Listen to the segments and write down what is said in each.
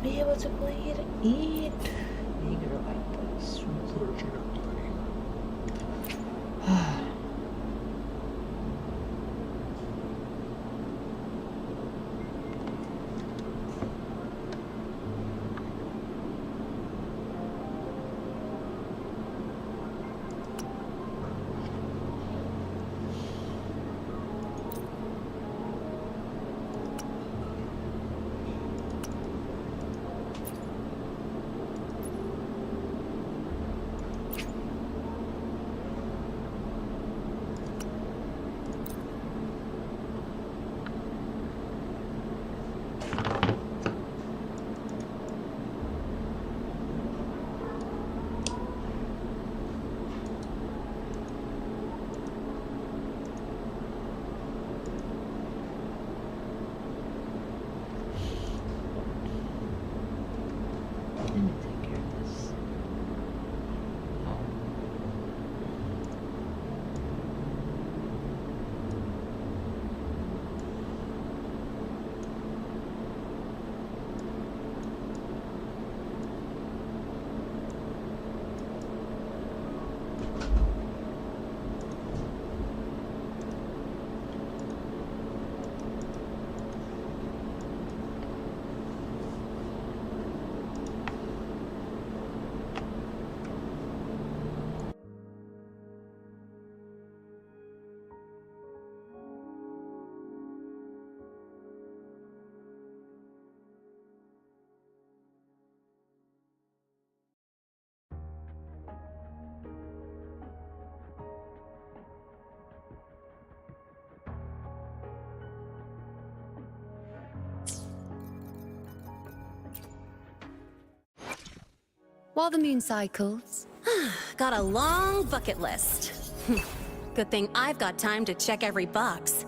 Be able to play it and eat. Eager like this. While the moon cycles. Got a long bucket list. Good thing I've got time to check every box.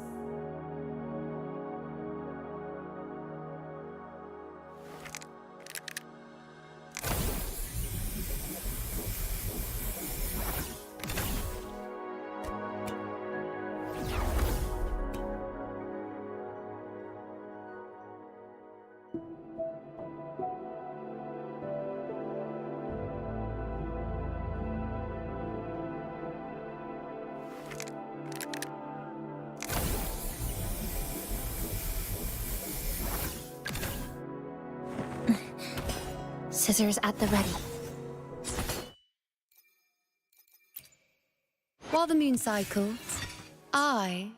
Scissors at the ready. While the moon cycles, I...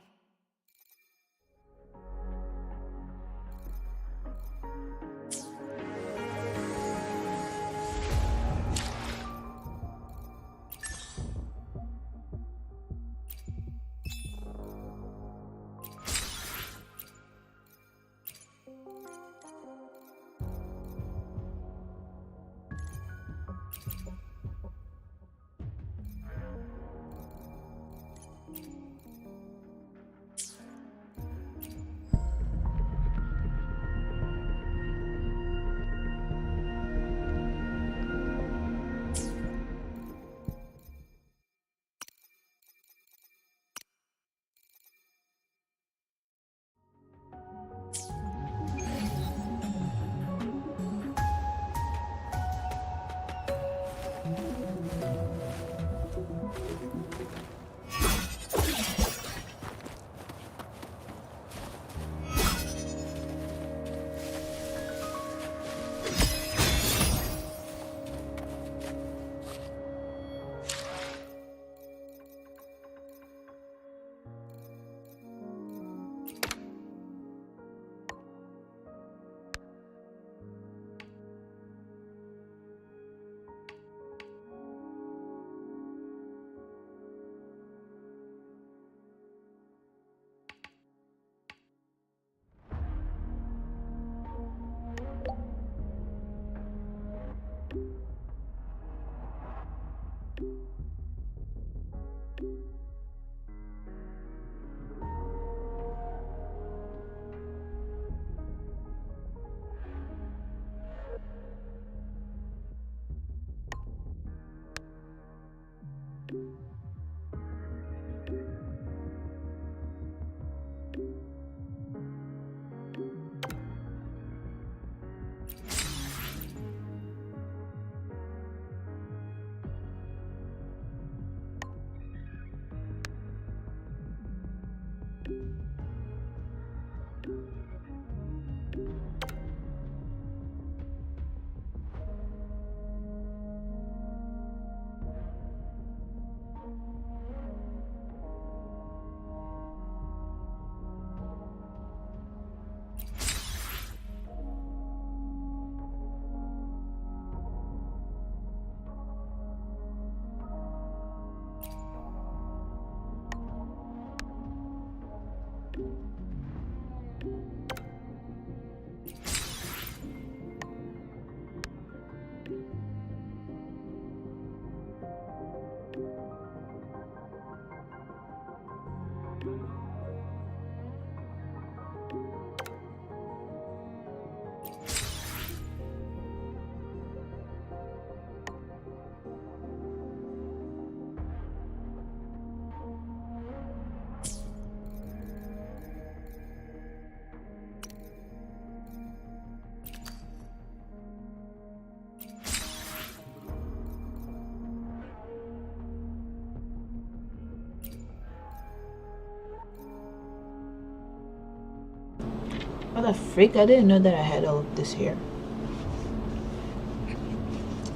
a freak. I didn't know that I had all of this here.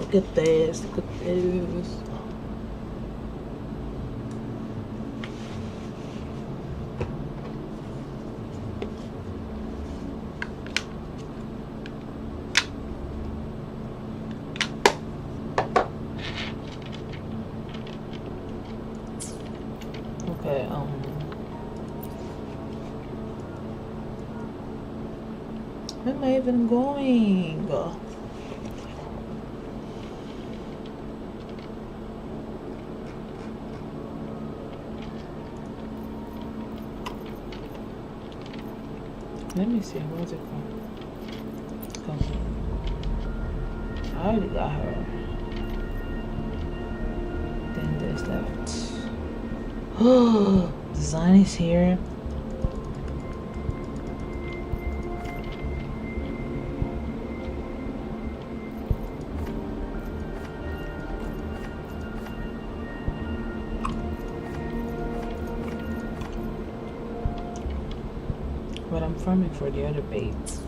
Look at this. Look at this. Okay, where am I even going? Let me see, where's it from? Come. I already got her. Then there's that. Oh, design is here. But I'm farming for the other baits.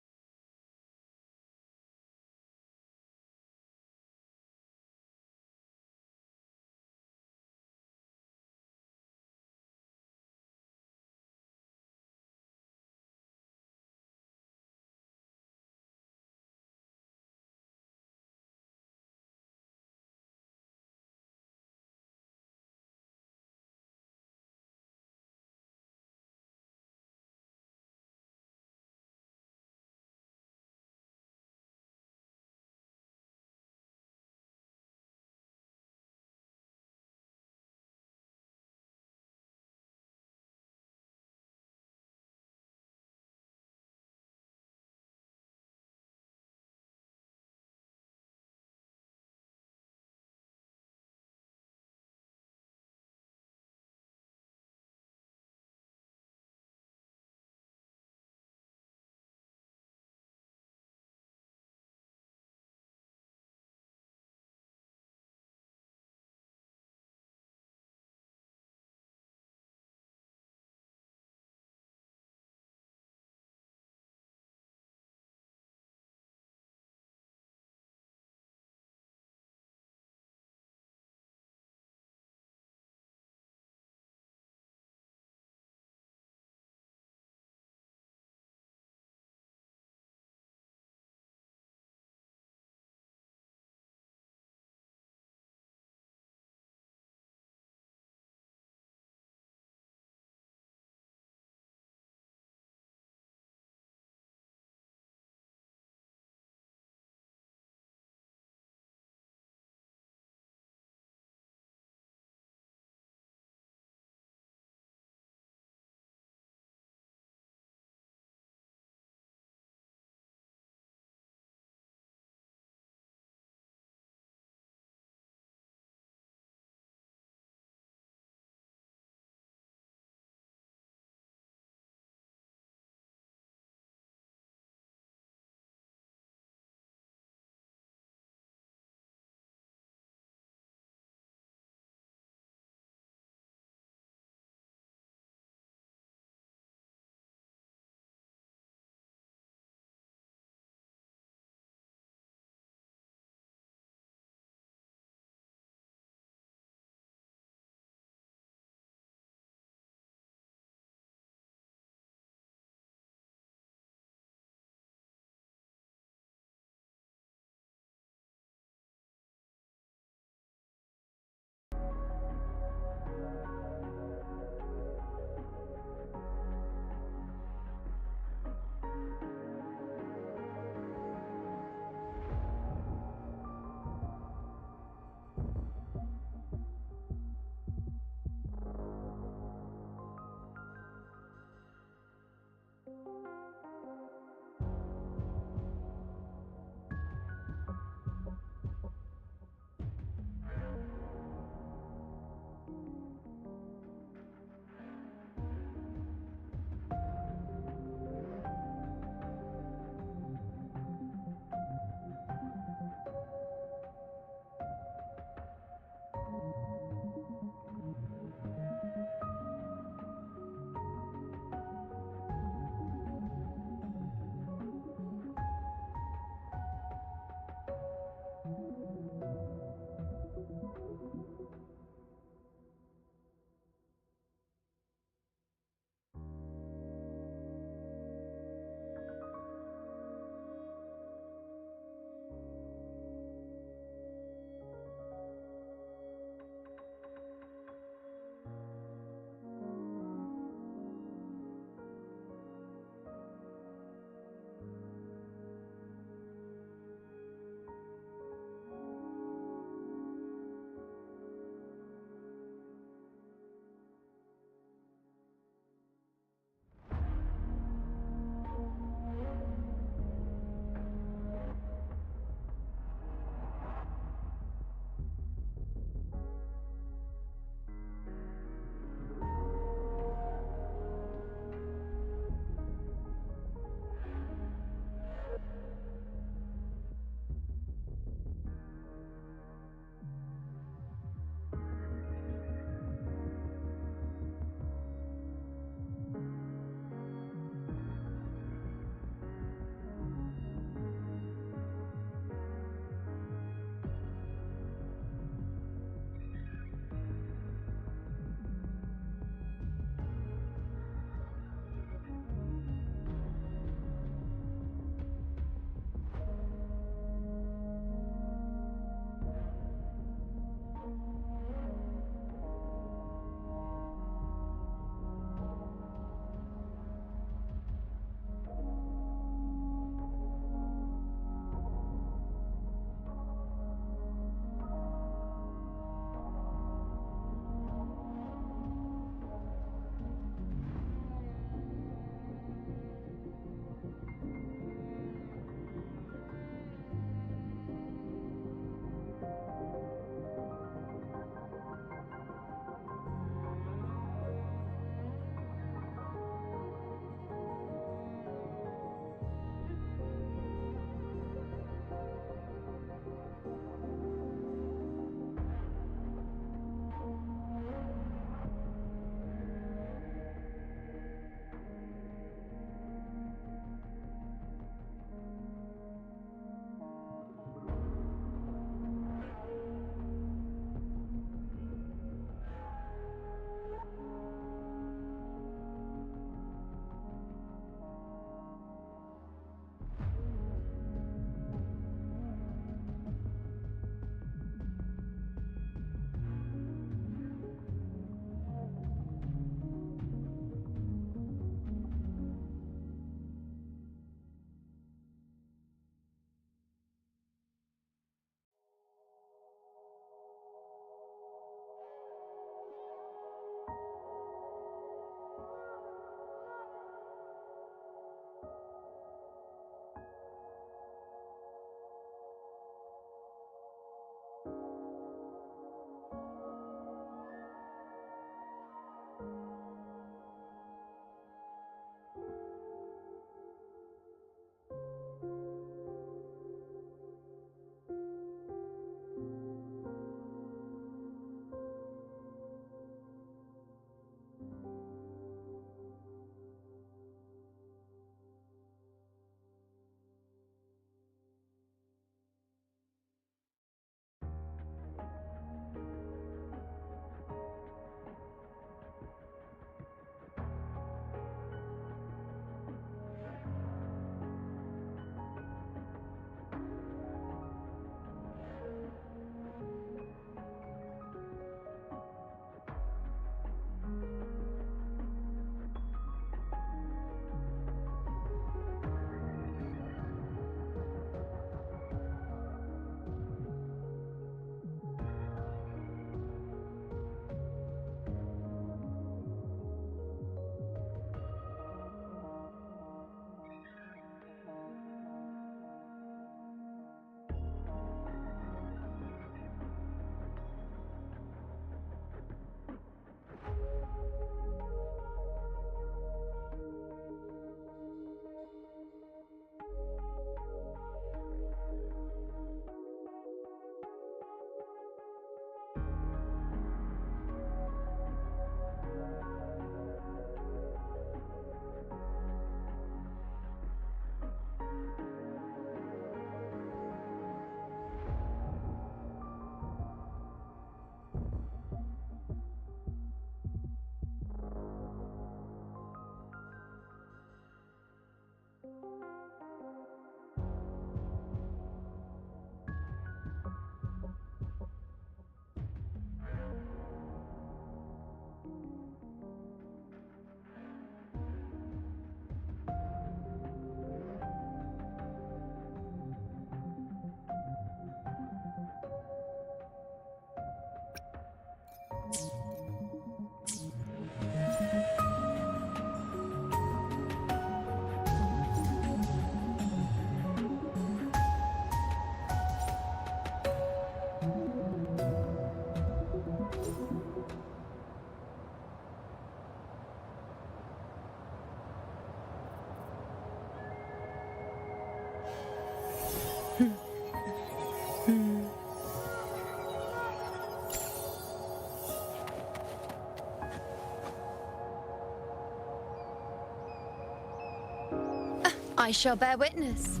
I shall bear witness.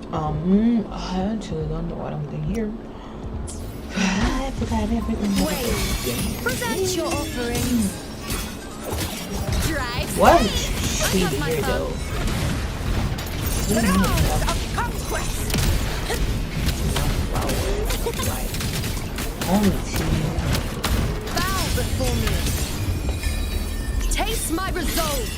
I actually don't know what I'm doing here. I forgot everything. Wait, present your offerings. Drive. What is she Have my here fun. though? What do you mean? Rounds of conquest. Only two. Bow before me. Taste my resolve.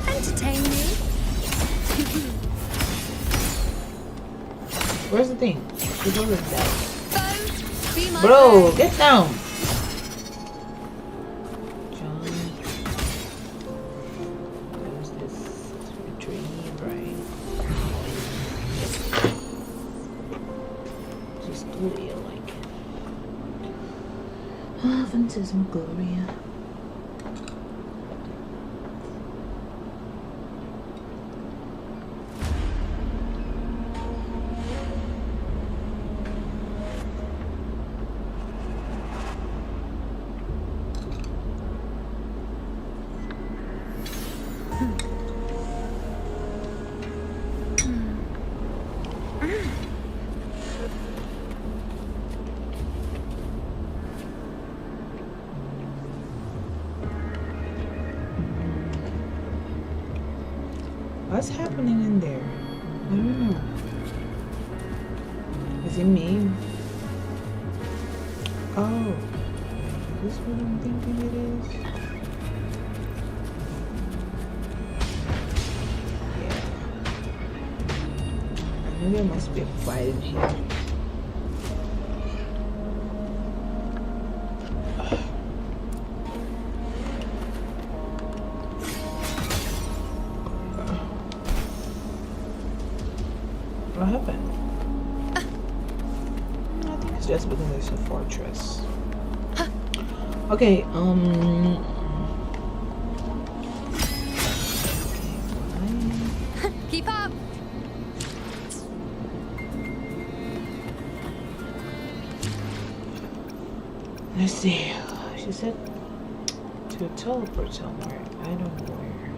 Entertain me. Where's the thing? The door is down. Foes, be my Bro, friend. get down. John. There's this retrieve, right? Just Gloria like it. Ah, Phantasmagoria. What's happening in there? I don't know. Is it me? Oh, is this what I'm thinking it is? Yeah. I knew there must be a fight in here. What happened? I think it's just because there's a fortress. Okay, Keep up. let's see. She said to teleport somewhere. I don't know where.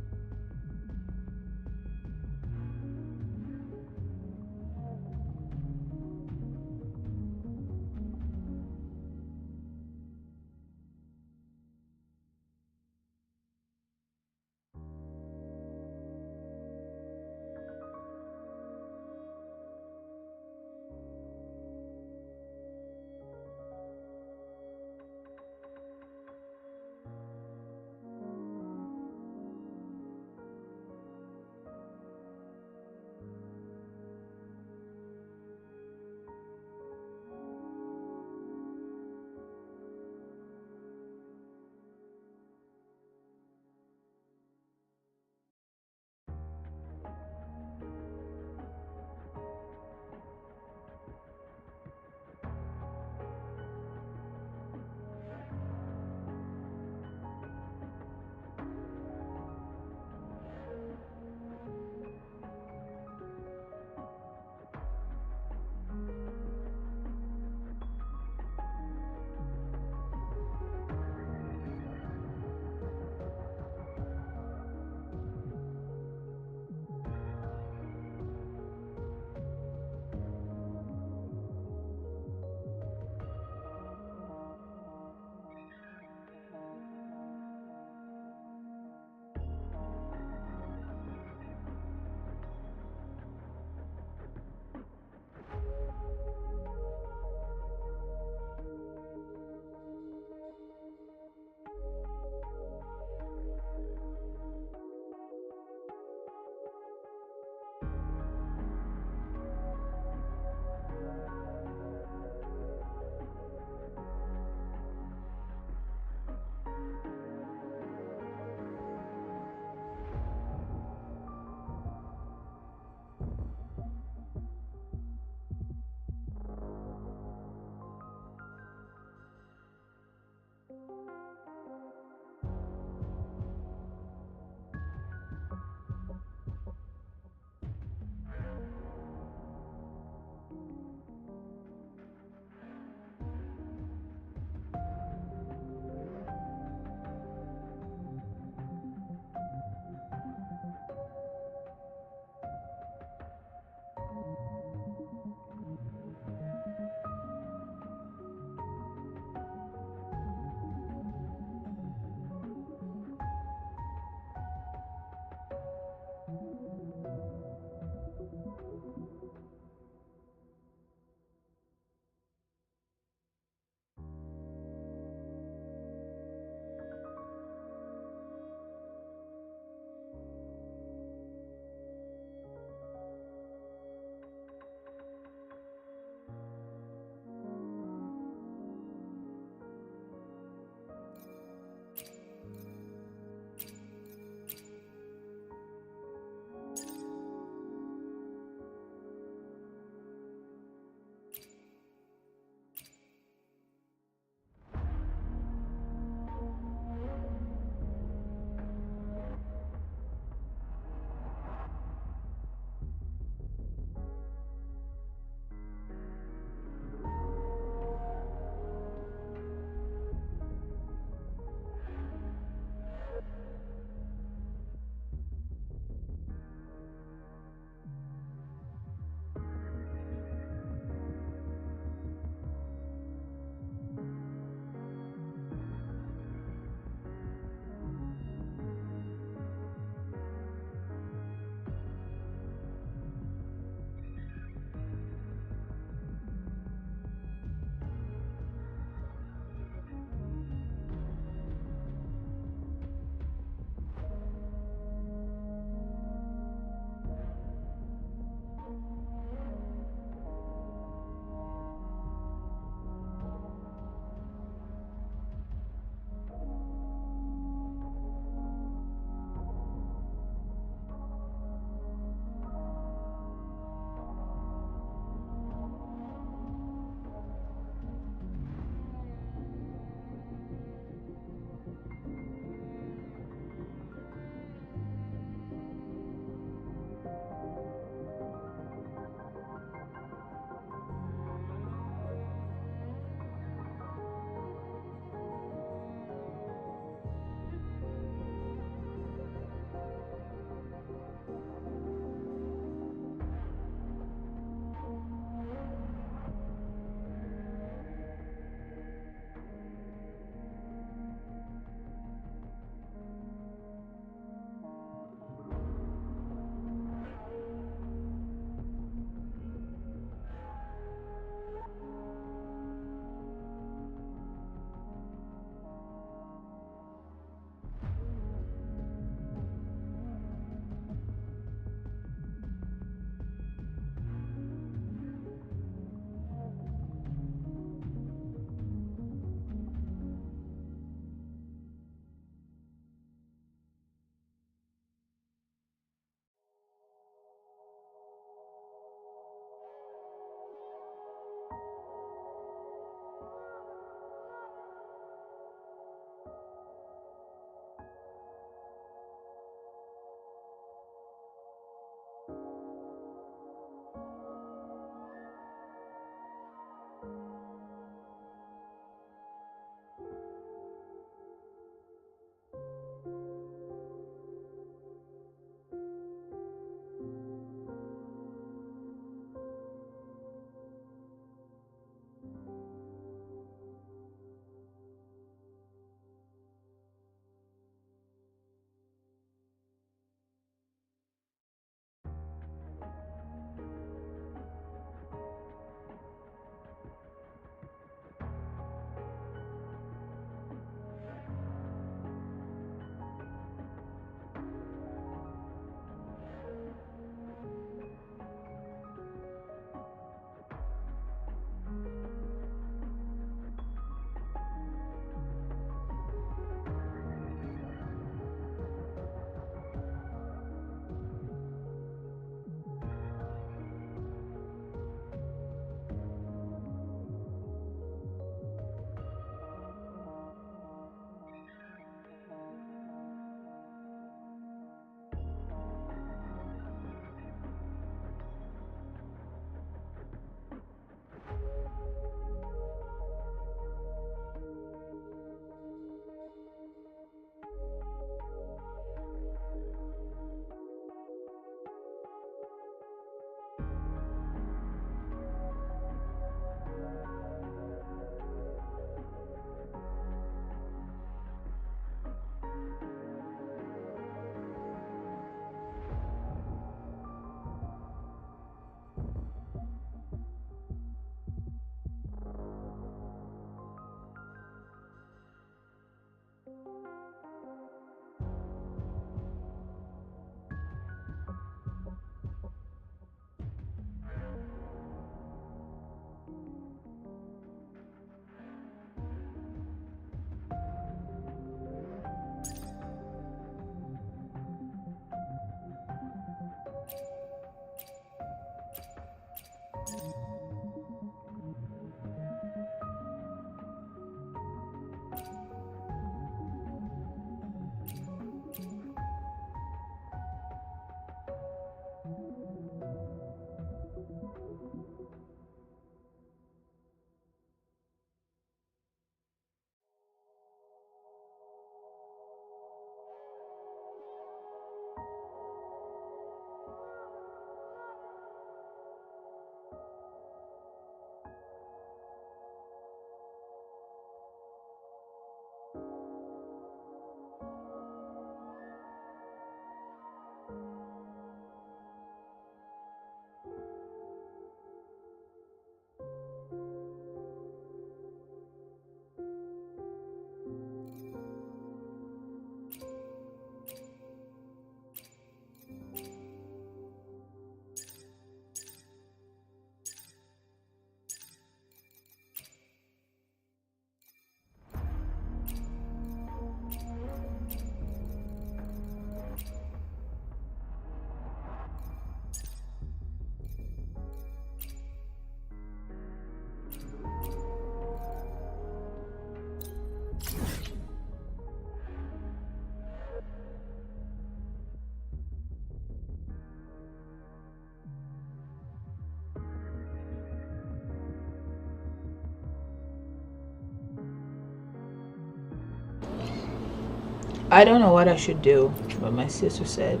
I don't know what I should do, but my sister said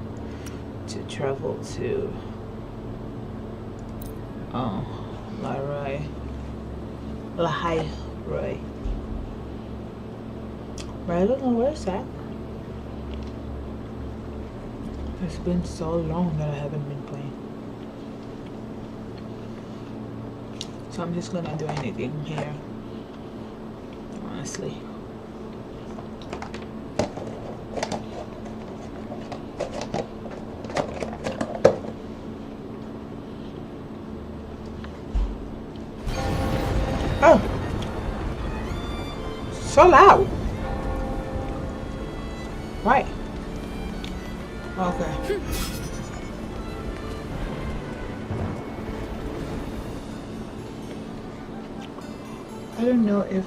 to travel to Lahai Roy. But I don't know where it's at. It's been so long that I haven't been playing. So I'm just gonna do anything here. Honestly. Oh! So loud! Why? Okay. I don't know if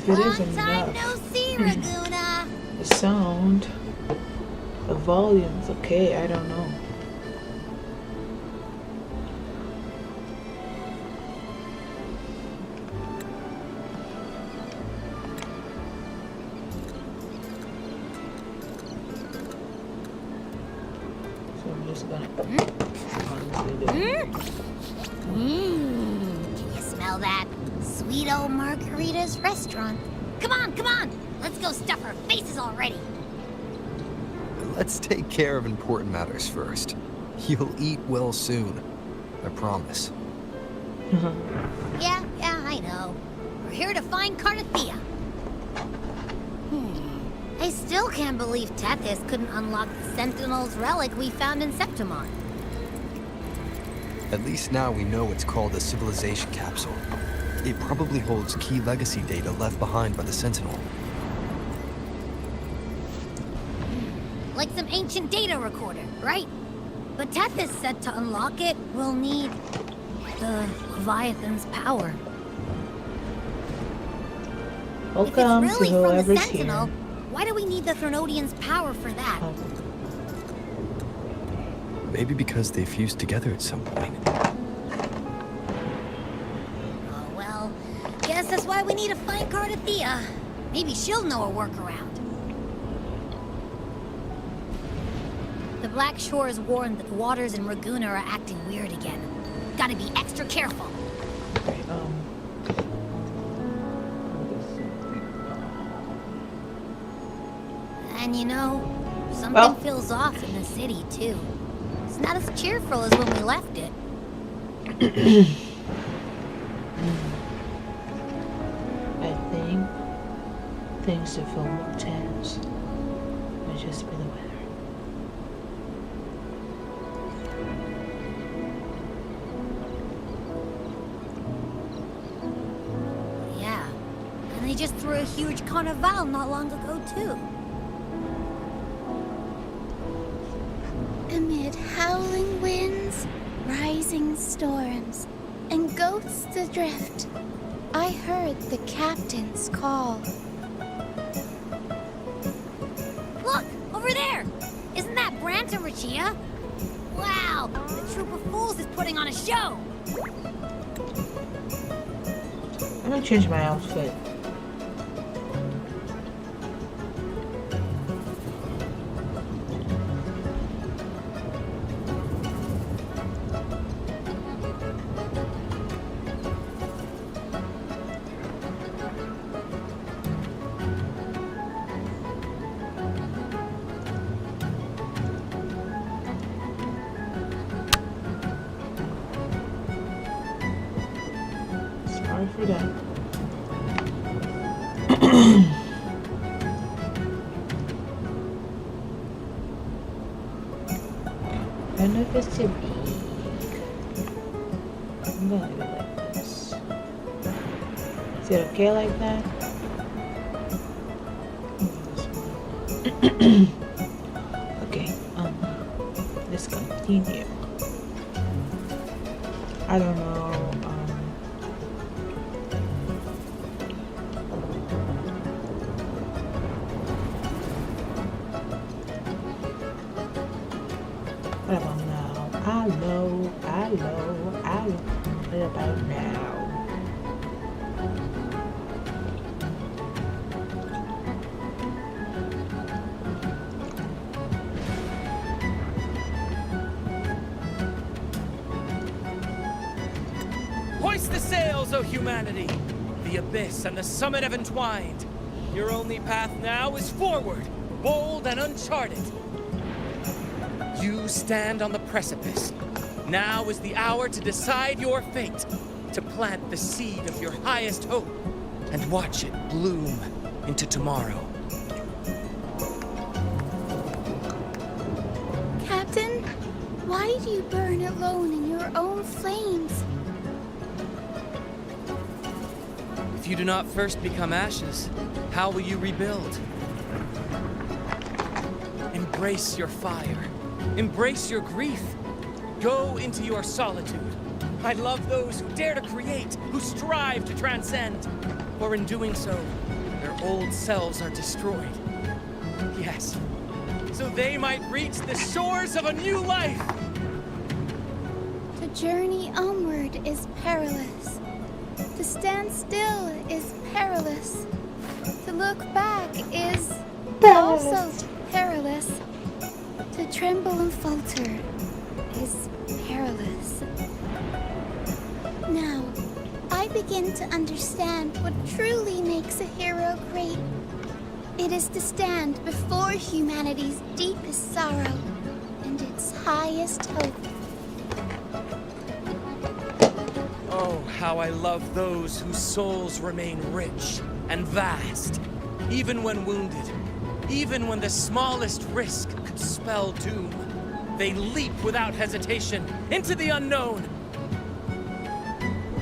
it is enough. No see, Raguna. The sound, the volume's okay. I don't know. So I'm just gonna honestly do it. Can you smell that? Sweet old Margarita's restaurant. Come on. Let's go stuff our faces already. Let's take care of important matters first. You'll eat well soon. I promise. Yeah, I know. We're here to find Carnathea. I still can't believe Tethys couldn't unlock the Sentinel's relic we found in Septimon. At least now we know it's called a civilization capsule. It probably holds key legacy data left behind by the Sentinel. Like some ancient data recorder, right? But Tethys said to unlock it, we'll need the Leviathan's power. Welcome if it's really to from the whoever's Sentinel, here. why do we need the Thronodian's power for that? Maybe because they fused together at some point. Oh well, guess that's why we need to find Carnathea. Maybe she'll know a workaround. The Black Shore is warned that the waters in Raguna are acting weird again. Gotta be extra careful. Okay, And you know, something Well. feels off in the city too. It's not as cheerful as when we left it. I think things that feel more tense might just be the weather. Yeah. And they just threw a huge carnival not long ago too. Amid howling winds, rising storms, and ghosts adrift, I heard the captain's call. Look! Over there! Isn't that Brant and Rachia? Wow! The troop of fools is putting on a show! I'm gonna change my outfit. Sorry for that. I don't know if it's too big. I'm gonna leave it like this. Is it okay like that? Okay, let's continue. I don't know. What about now? Hello. What about now? Hoist the sails, O humanity! The abyss and the summit have entwined. Your only path now is forward, bold and uncharted. You stand on the precipice. Now is the hour to decide your fate, to plant the seed of your highest hope, and watch it bloom into tomorrow. Captain, why do you burn alone in your own flames? If you do not first become ashes, how will you rebuild? Embrace your fire. Embrace your grief. Go into your solitude. I love those who dare to create, who strive to transcend. For in doing so, their old selves are destroyed. Yes, so they might reach the shores of a new life. To journey onward is perilous. To stand still is perilous. To look back is also perilous. To tremble and falter is perilous. Now, I begin to understand what truly makes a hero great. It is to stand before humanity's deepest sorrow and its highest hope. Oh, how I love those whose souls remain rich and vast, even when wounded, even when the smallest risk could spell doom. They leap without hesitation into the unknown.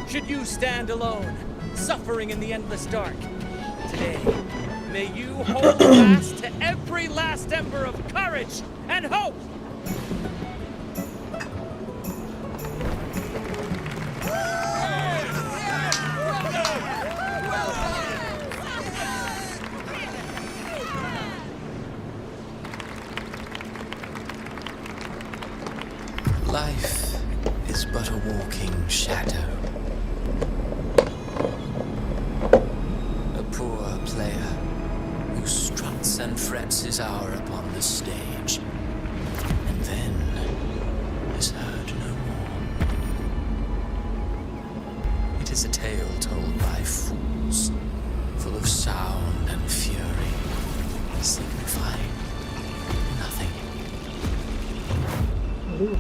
Should you stand alone, suffering in the endless dark, today, may you hold fast to every last ember of courage and hope! Life is but a walking shadow. A poor player who struts and frets his hour upon the stage, and then is heard no more. It is a tale told by fools, full of sound and fury, signifying nothing. Ooh.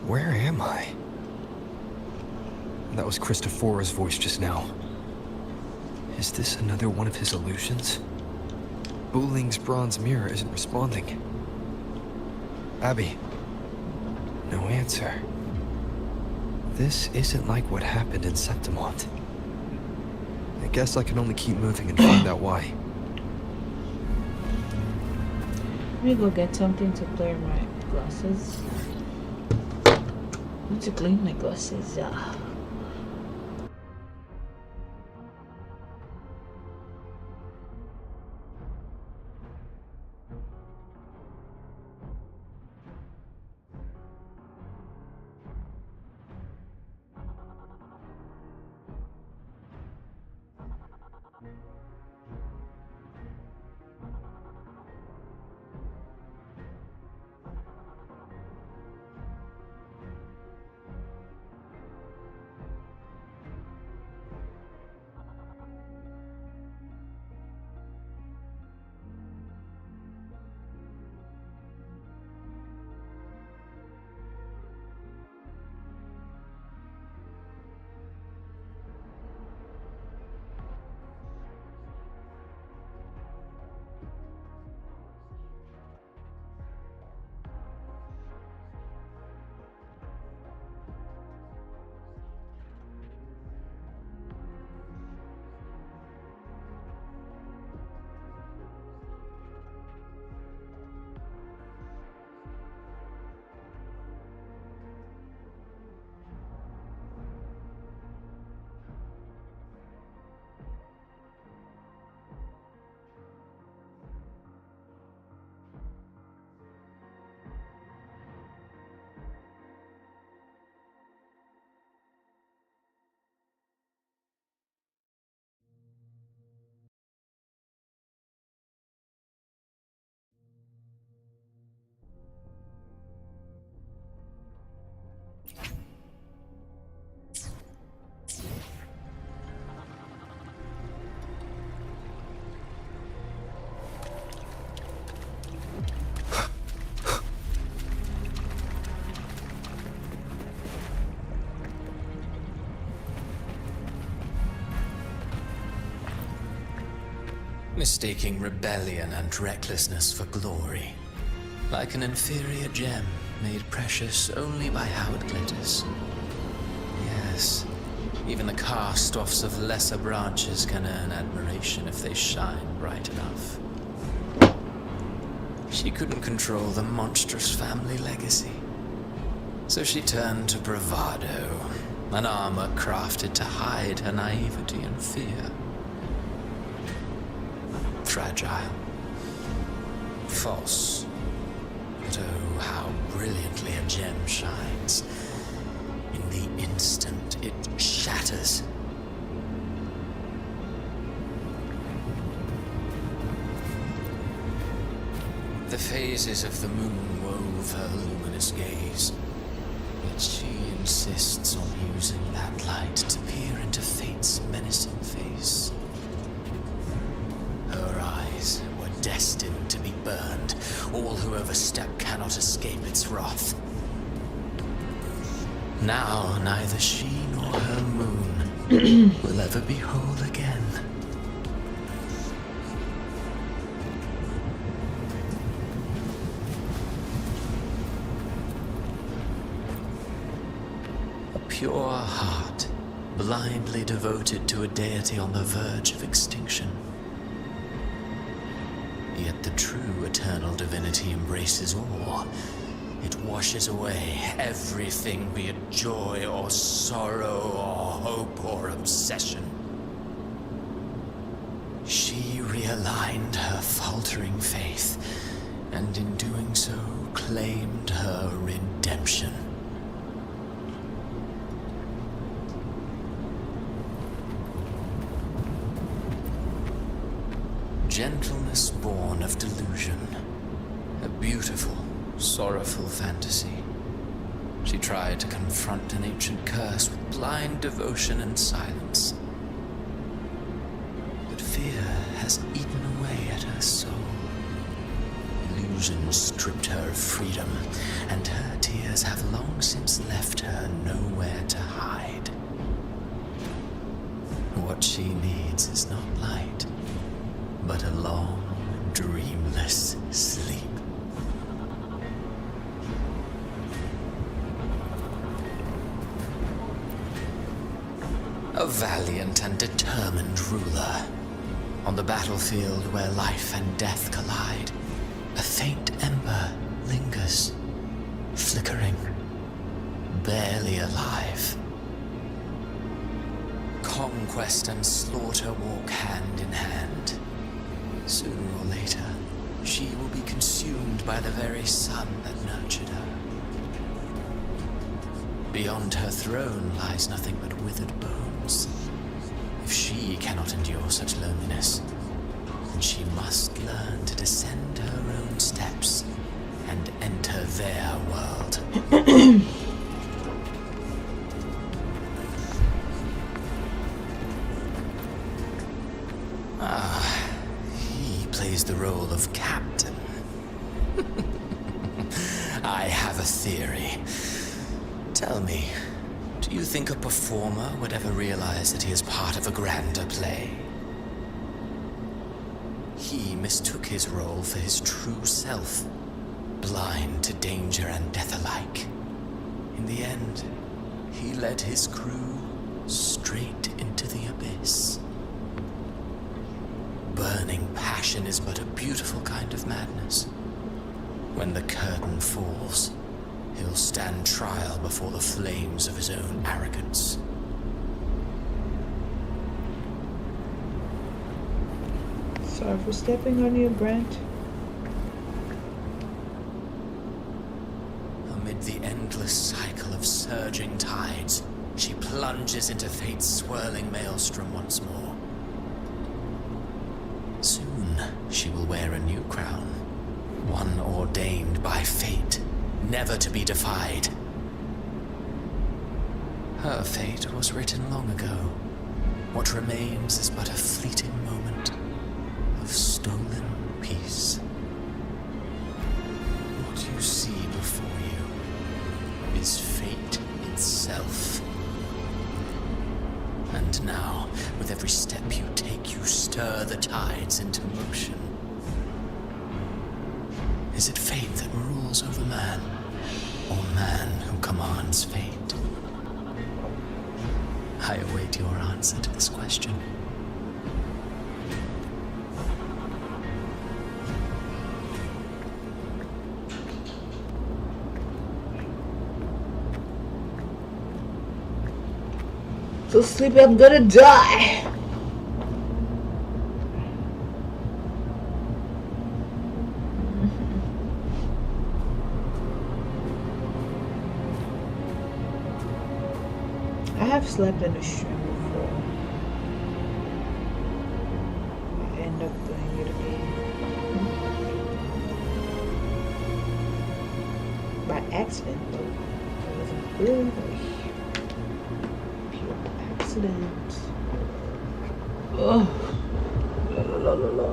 Where am I? That was Christophora's voice just now. Is this another one of his illusions? Buling's bronze mirror isn't responding. Abby. No answer. This isn't like what happened in Septimont. I guess I can only keep moving and find out why. Let me go get something to clear my glasses. I need to clean my glasses. mistaking rebellion and recklessness for glory, like an inferior gem made precious only by how it glitters. Yes, even the cast-offs of lesser branches can earn admiration if they shine bright enough. She couldn't control the monstrous family legacy, so she turned to bravado, an armor crafted to hide her naivety and fear. Fragile, false, but oh, how brilliantly a gem shines. In the instant it shatters. The phases of the moon wove her luminous gaze, yet she insists on using that light to peer into fate's menacing face. Her eyes were destined to be burned. All who overstep cannot escape its wrath. Now neither she nor her moon will ever be whole again. A pure heart, blindly devoted to a deity on the verge of extinction. Yet the true eternal divinity embraces all. It washes away everything, be it joy or sorrow or hope or obsession. She realigned her faltering faith, and in doing so claimed her redemption. Gentleness born of delusion, a beautiful, sorrowful fantasy. She tried to confront an ancient curse with blind devotion and silence. But fear has eaten away at her soul. Illusion stripped her of freedom, and her tears have long since left her nowhere to hide. What she needs is not light, but a long, dreamless sleep. A valiant and determined ruler. On the battlefield where life and death collide, a faint ember lingers, flickering, barely alive. Conquest and slaughter walk hand in hand. Sooner or later, she will be consumed by the very sun that nurtured her. Beyond her throne lies nothing but withered bones. If she cannot endure such loneliness, then she must learn to descend her own steps and enter their world. He plays the role of captain. I have a theory. Tell me, do you think a performer would ever realize that he is part of a grander play? He mistook his role for his true self, blind to danger and death alike. In the end, he led his crew straight into the abyss. Burning passion is but a beautiful kind of madness. When the curtain falls, he'll stand trial before the flames of his own arrogance. Sorry for stepping on you, Brent. Amid the endless cycle of surging tides, she plunges into fate's swirling maelstrom once more. Soon, she will wear a new crown, one ordained by fate, never to be defied. Her fate was written long ago. What remains is but a fleeting moment of stolen peace. What you see before you is fate itself. And now, with every step you take, you stir the tides into motion? Is it fate that rules over man, or man who commands fate? I await your answer to this question. So sleepy, I'm gonna die. I have slept in a stream before. I end up doing it again. By accident though. It wasn't really pure accident. Oh. La la la la la.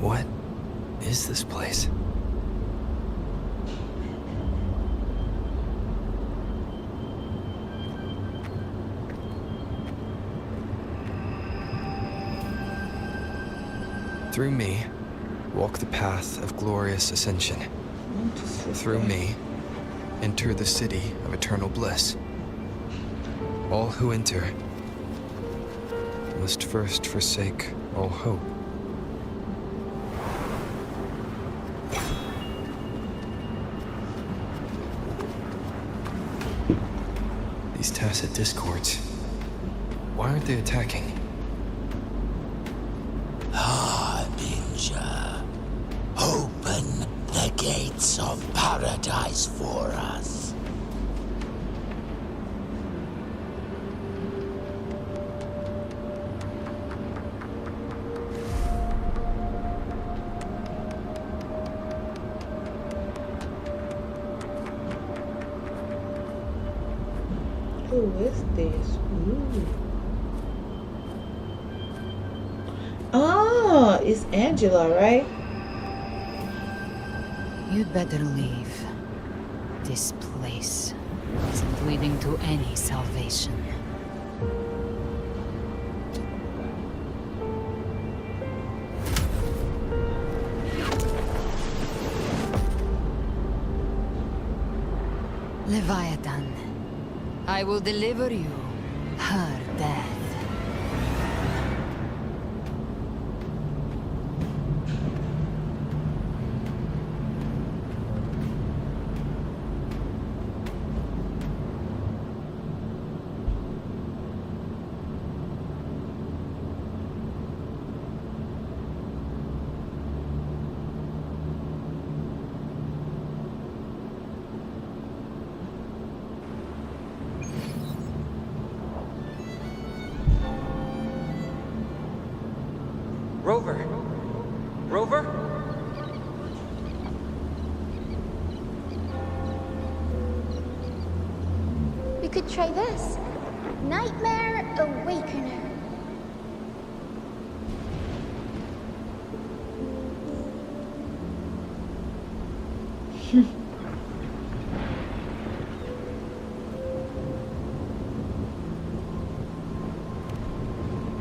What is this place? Through me, walk the path of glorious ascension. Through me, enter the city of eternal bliss. All who enter must first forsake all hope. These tacit discords, why aren't they attacking? Harbinger, open the gates of paradise for us. Who is this? Ooh. Oh, it's Angela, right? You'd better leave. This place isn't leading to any salvation. Leviathan, I will deliver you her death. Rover! Rover? We could try this. Nightmare Awakener.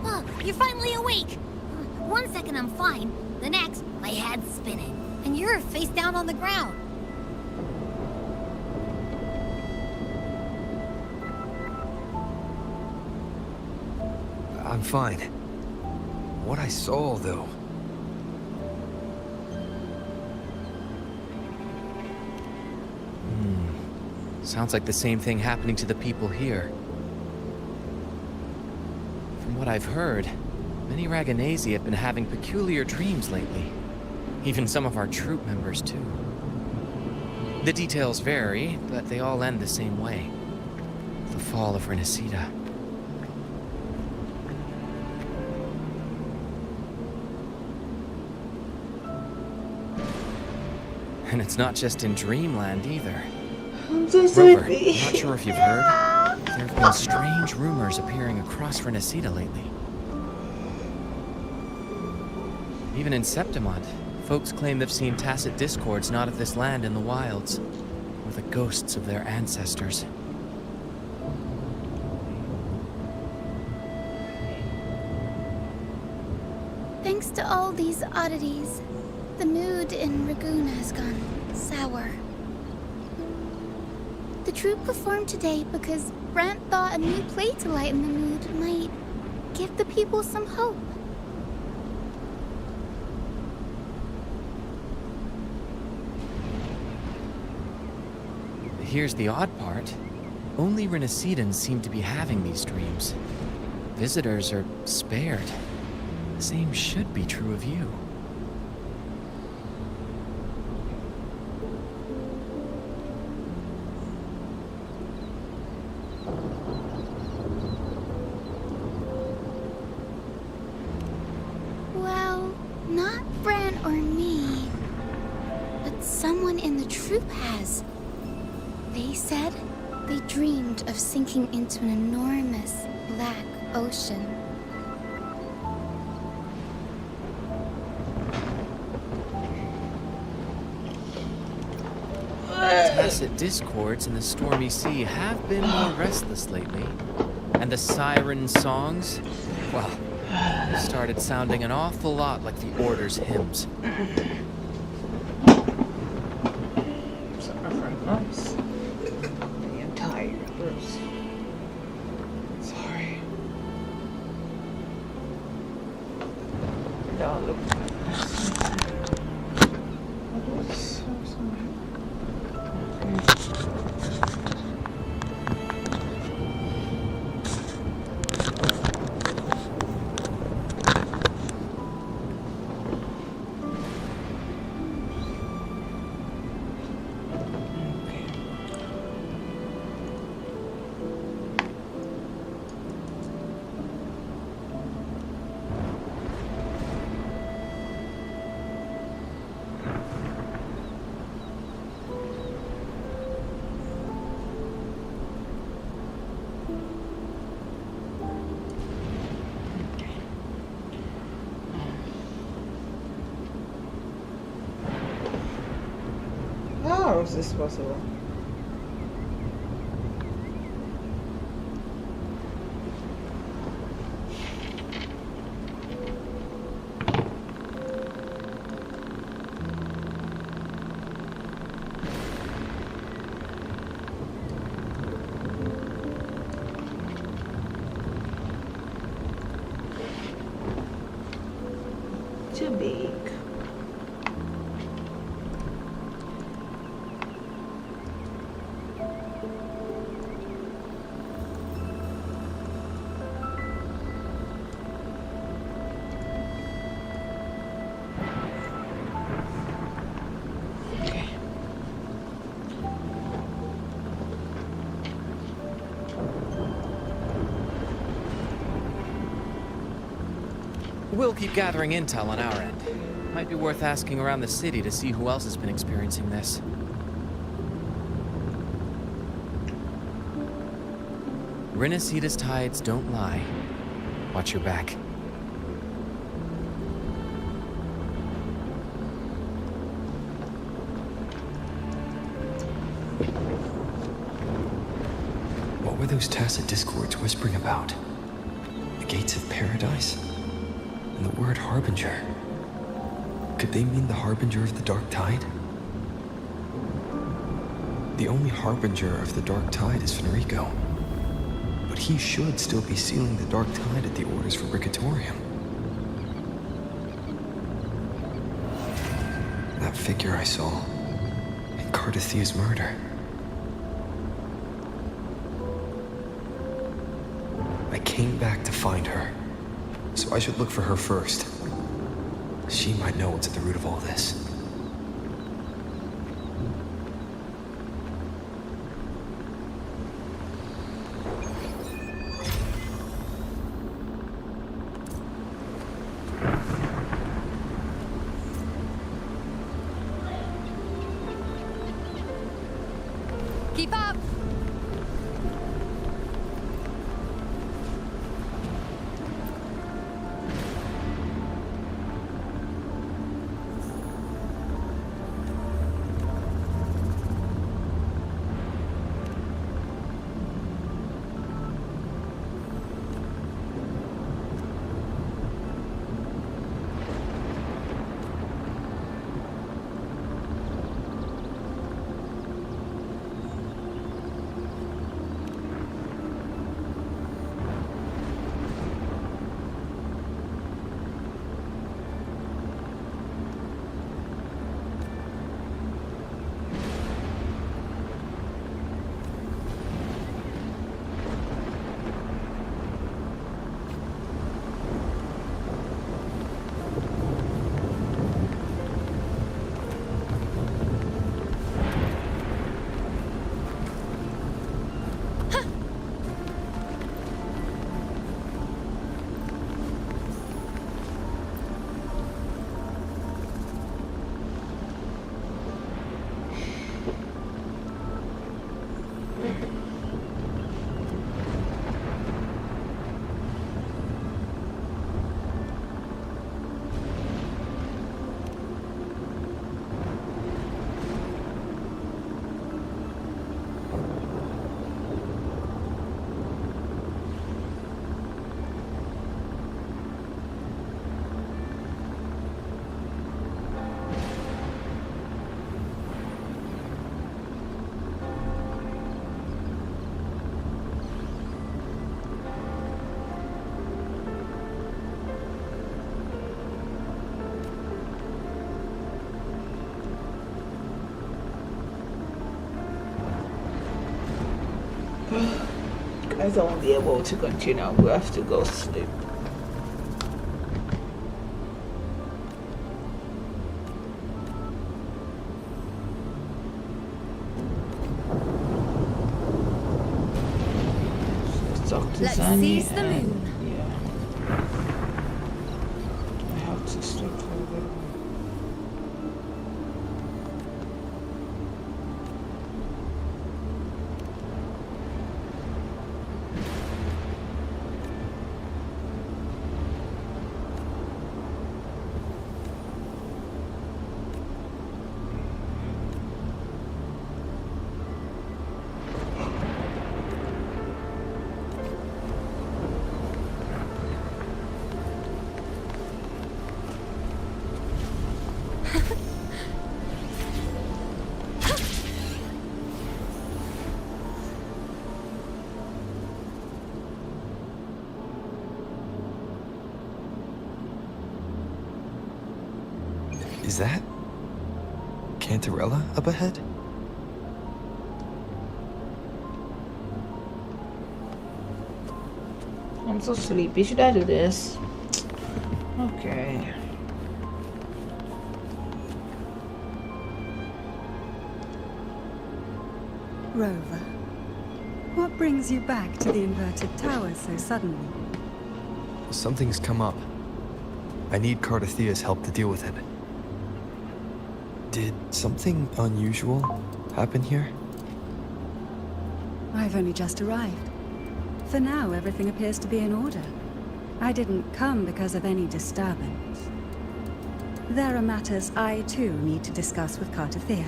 Oh, you're finally awake! 1 second I'm fine, the next, my head's spinning, and you're face down on the ground. I'm fine. What I saw, though. Sounds like the same thing happening to the people here. From what I've heard, many Raganesi have been having peculiar dreams lately. Even some of our troop members, too. The details vary, but they all end the same way. The fall of Renacida. And it's not just in Dreamland, either. I'm so Rover, sleepy. not sure if you've heard. There have been strange rumors appearing across Renacida lately. Even in Septimont, folks claim they've seen tacit discords not of this land in the wilds, or the ghosts of their ancestors. Thanks to all these oddities, the mood in Ragoon has gone sour. The troupe performed today because Brant thought a new play to lighten the mood might give the people some hope. Here's the odd part. Only Renacidans seem to be having these dreams. Visitors are spared. The same should be true of you. Well, not Brant or me, but someone in the troupe has. They said they dreamed of sinking into an enormous black ocean. Tacit discords in the stormy sea have been more restless lately. And the siren songs, well, they started sounding an awful lot like the Order's hymns. Sorry for months. I am tired, Bruce. Sorry. Don't look. How is this possible? Too big. We'll keep gathering intel on our end. Might be worth asking around the city to see who else has been experiencing this. Renacida's tides don't lie. Watch your back. What were those tacit discords whispering about? The gates of paradise? And the word harbinger? Could they mean the harbinger of the dark tide? The only harbinger of the dark tide is Fenrico. But he should still be sealing the dark tide at the orders for Brigatorium. That figure I saw in Cardathia's murder. I came back to find her, so I should look for her first. She might know what's at the root of all this. Keep up! Guys, I won't be able to continue. We have to go sleep. Let's seize the moon. Yeah. I have to sleep for a bit. Is that Cantarella up ahead? I'm so sleepy. Should I do this? Okay. Rover, what brings you back to the inverted tower so suddenly? Something's come up. I need Cardathia's help to deal with it. Did something unusual happen here? I've only just arrived. For now, everything appears to be in order. I didn't come because of any disturbance. There are matters I, too, need to discuss with Cardathia.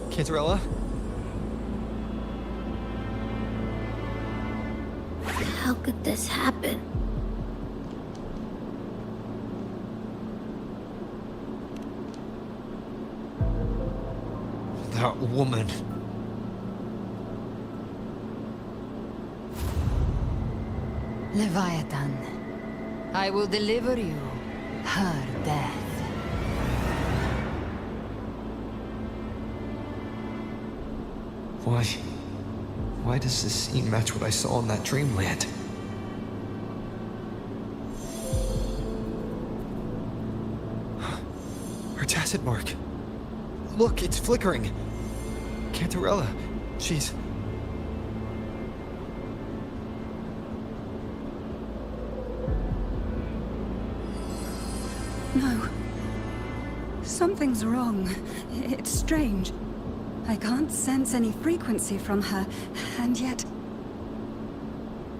Cantarella? How could this happen? That woman. Leviathan, I will deliver you her death. Why does this scene match what I saw in that dreamland? Her tacit mark. Look, it's flickering. Cantarella, she's... No. Something's wrong. It's strange. I can't sense any frequency from her, and yet...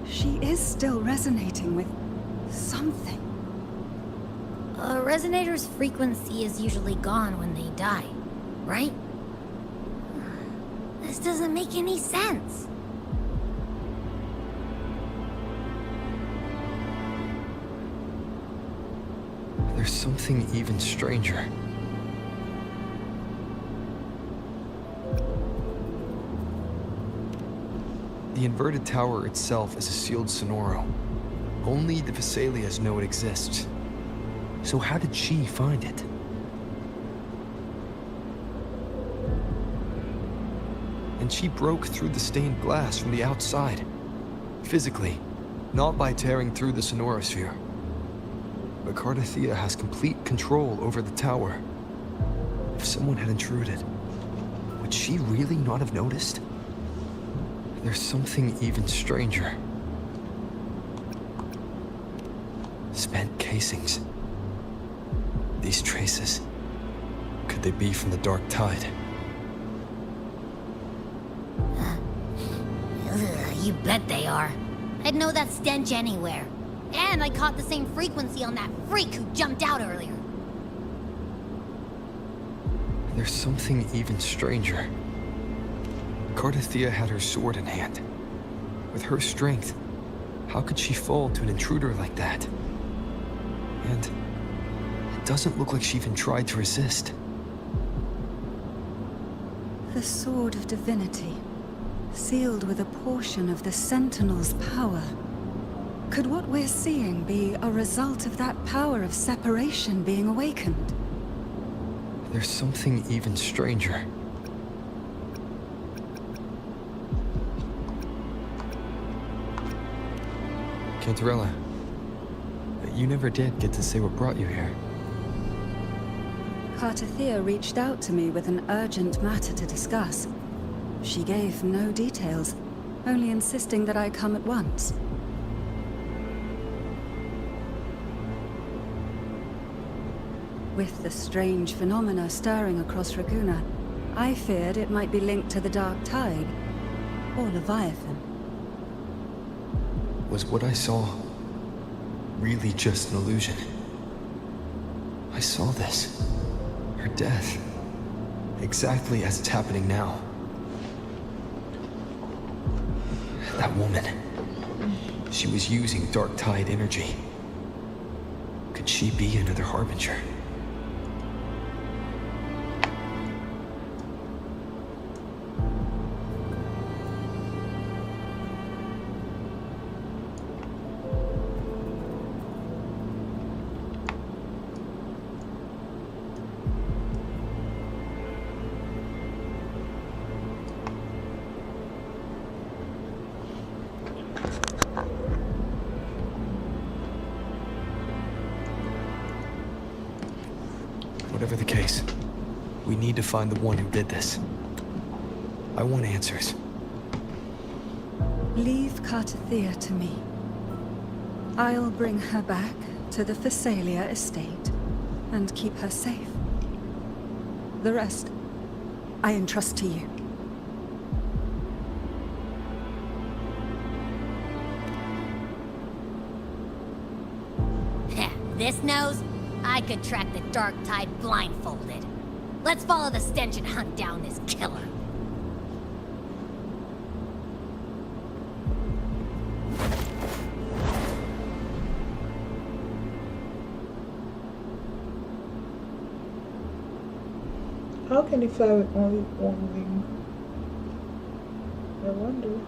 she is still resonating with something. A resonator's frequency is usually gone when they die, right? This doesn't make any sense. There's something even stranger. The inverted tower itself is a sealed sonoro. Only the Vesalias know it exists. So how did she find it? And she broke through the stained glass from the outside. Physically, not by tearing through the sonorosphere. But Cardathia has complete control over the tower. If someone had intruded, would she really not have noticed? There's something even stranger. Spent casings. These traces. Could they be from the dark tide? You bet they are. I'd know that stench anywhere. And I caught the same frequency on that freak who jumped out earlier. There's something even stranger. Cardathia had her sword in hand. With her strength, how could she fall to an intruder like that? And it doesn't look like she even tried to resist. The Sword of Divinity, sealed with a portion of the Sentinel's power. Could what we're seeing be a result of that power of separation being awakened? There's something even stranger. Cantarella, you never did get to say what brought you here. Cardathia reached out to me with an urgent matter to discuss. She gave no details, only insisting that I come at once. With the strange phenomena stirring across Raguna, I feared it might be linked to the Dark Tide, or Leviathan. Was what I saw really just an illusion? I saw this. Her death. Exactly as it's happening now. That woman. She was using Dark Tide energy. Could she be another Harbinger? Whatever the case, we need to find the one who did this. I want answers. Leave Cardathia to me. I'll bring her back to the Phasalia estate and keep her safe. The rest, I entrust to you. This nose? I could track the Dark Tide blindfolded. Let's follow the stench and hunt down this killer. How can he fly with only one wing? I wonder.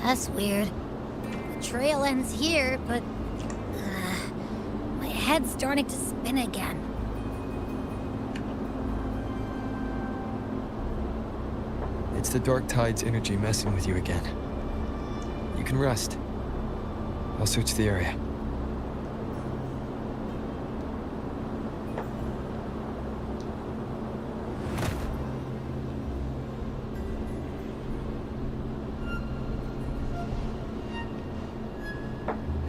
That's weird. The trail ends here, but... my head's starting to spin again. It's the Dark Tide's energy messing with you again. You can rest. I'll search the area.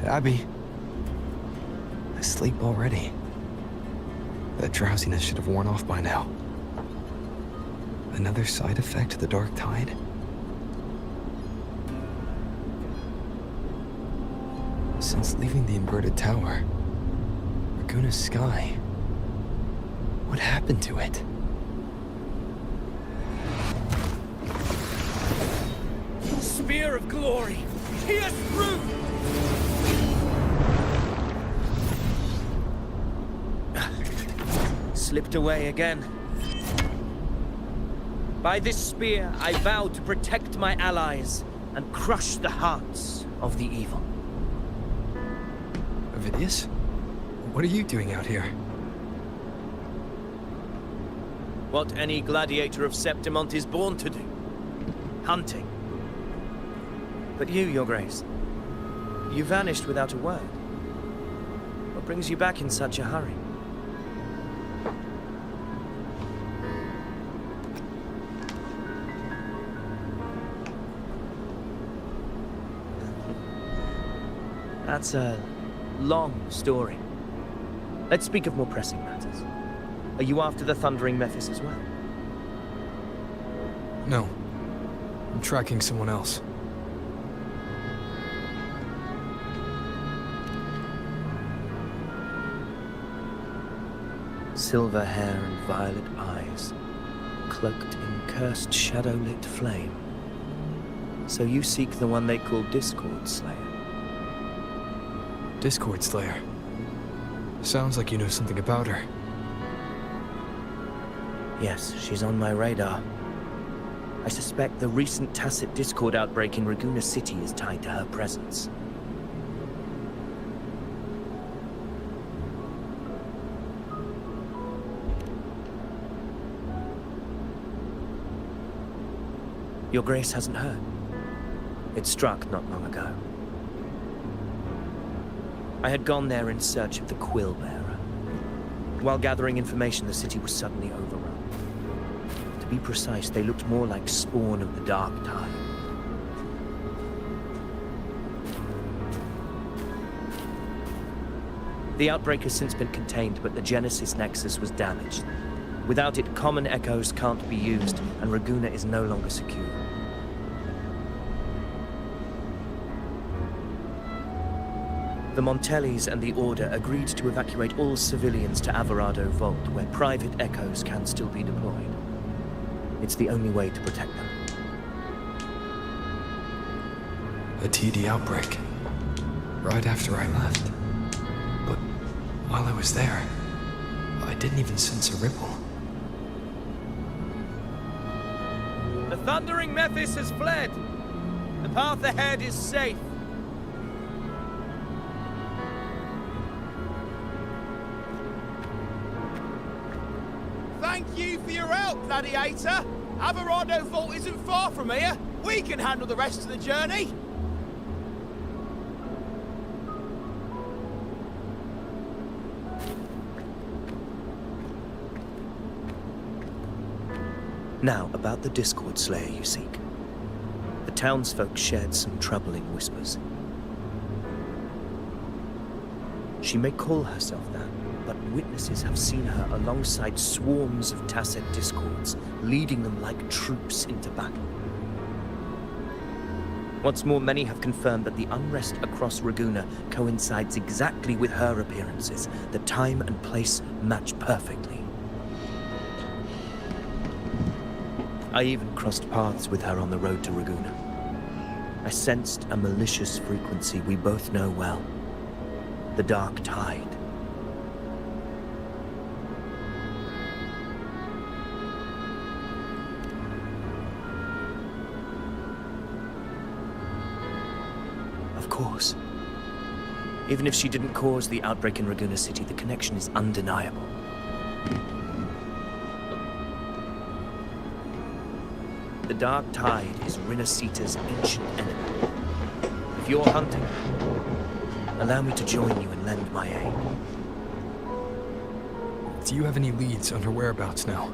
Abby. Asleep already. That drowsiness should have worn off by now. Another side effect of the Dark Tide? Since leaving the inverted tower, Raguna's sky, what happened to it? spear of glory! Pierce through! Slipped away again. By this spear, I vow to protect my allies and crush the hearts of the evil. Ovidius? What are you doing out here? What any gladiator of Septimont is born to do. Hunting. But you, Your Grace, you vanished without a word. What brings you back in such a hurry? That's a long story. Let's speak of more pressing matters. Are you after the Thundering Mephis as well? No. I'm tracking someone else. Silver hair and violet eyes, cloaked in cursed shadow-lit flame. So you seek the one they call Discord Slayer. Discord Slayer. Sounds like you know something about her. Yes, she's on my radar. I suspect the recent tacit Discord outbreak in Raguna City is tied to her presence. Your Grace hasn't heard. It struck not long ago. I had gone there in search of the Quill Bearer. While gathering information, the city was suddenly overrun. To be precise, they looked more like spawn of the Dark Tide. The outbreak has since been contained, but the Genesis Nexus was damaged. Without it, common echoes can't be used, and Raguna is no longer secure. The Montellis and the Order agreed to evacuate all civilians to Alvarado Vault, where private echoes can still be deployed. It's the only way to protect them. A TD outbreak. Right after I left. But while I was there, I didn't even sense a ripple. The Thundering Mephis has fled. The path ahead is safe. Thank you for your help, Gladiator. Alvarado Vault isn't far from here. We can handle the rest of the journey. Now, about the Discord Slayer you seek. The townsfolk shared some troubling whispers. She may call herself that, but witnesses have seen her alongside swarms of tacit discords, leading them like troops into battle. What's more, many have confirmed that the unrest across Raguna coincides exactly with her appearances. The time and place match perfectly. I even crossed paths with her on the road to Raguna. I sensed a malicious frequency we both know well. The Dark Tide. Of course. Even if she didn't cause the outbreak in Raguna City, the connection is undeniable. The Dark Tide is Rinasita's ancient enemy. If you're hunting, allow me to join you and lend my aid. Do you have any leads on her whereabouts now?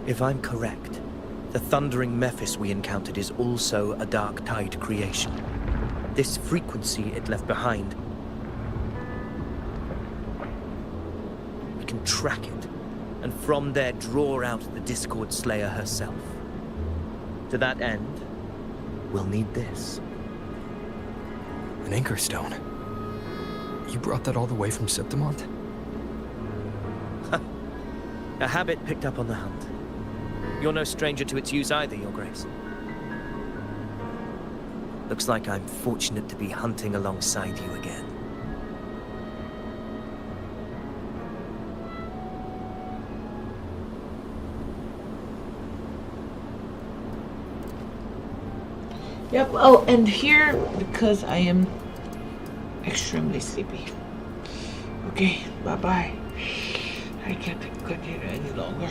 If I'm correct, the Thundering Mephis we encountered is also a Dark Tide creation. This frequency it left behind, we can track it, and from there draw out the Discord Slayer herself. To that end, we'll need this. An anchor stone. You brought that all the way from Septimont? A habit picked up on the hunt. You're no stranger to its use either, Your Grace. Looks like I'm fortunate to be hunting alongside you again. Yep, oh, and here, because I am extremely sleepy. Okay, bye-bye. I can't continue any longer.